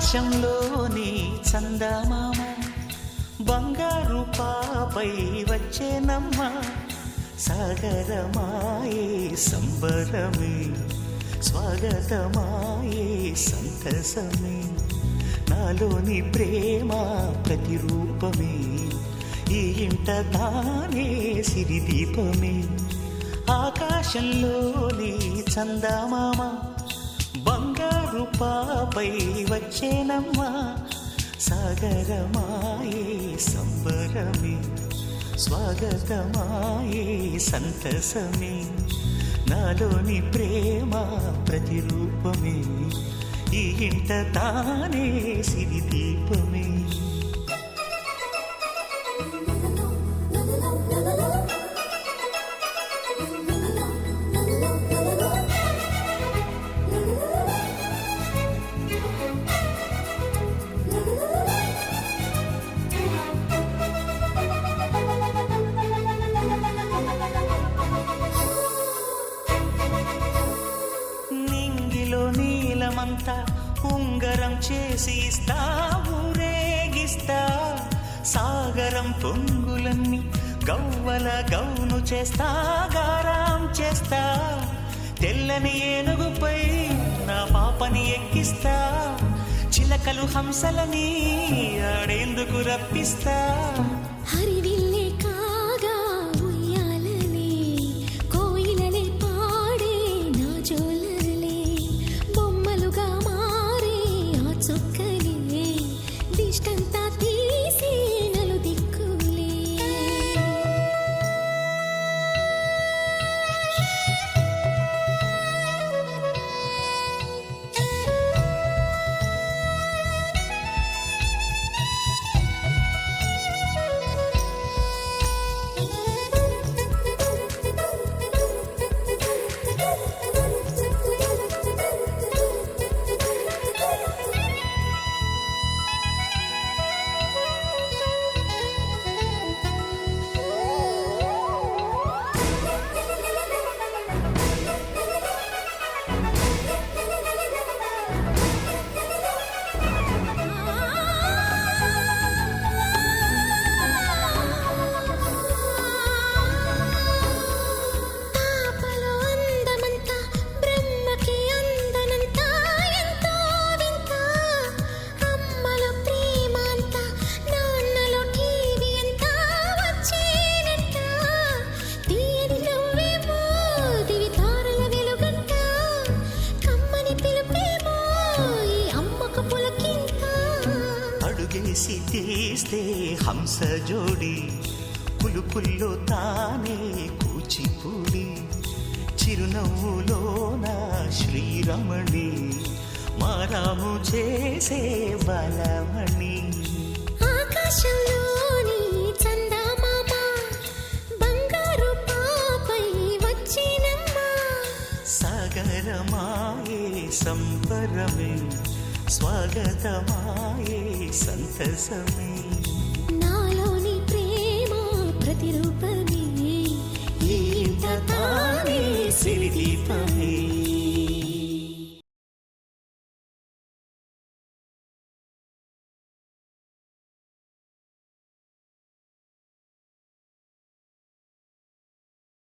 ఆకాశంలోని చందమామ బంగారు పాపై వచ్చేనమ్మ సాగరమాయే సంబరమే స్వాగతమాయే సంతసమే నాలోని ప్రేమ ప్రతిరూపమే ఈ ఇంట తానే సిరిదీపమే ఆకాశంలోని చందమామ బంగారు పాపై వచ్చేనమ్మా సాగరమాయే సంబరమే స్వాగతమాయే సంతసమే నాలోని ప్రేమ ప్రతిరూపమే ఈ ఇంట తానే సిరిదీపమే నీలమంతా ఉంగరం చేసి ఇస్తా ఊరేగిస్తా సాగరం పొంగులన్నీ గవ్వల గౌను చేస్తా గారాం చేస్తా తెల్లని ఏనుగుపై నా పాపని ఎక్కిస్తా చిలకలు హంసలని ఆడేందుకు రప్పిస్తా హరివిల్లే కాగా ఉయ్యాలలే కోయిలలే పాడే నా జోలలే బొమ్మలుగా మారే ఆ చొక్కలే దిష్టంతా తీసి నలు దిక్కులే అడుగేసి తీస్తే హంస జోడి పులుపుల్లో తానే కూచిపూడి చిరునవ్వులోన శ్రీరమణి మారాము చేసే బలమణి ఆకాశంలోని చందమామ బంగారు పాపై వచ్చినమ్మా సాగరమాయే సంబరమే స్వాగతమాయే సంతసమే నాలోని ప్రేమ ప్రతిరూప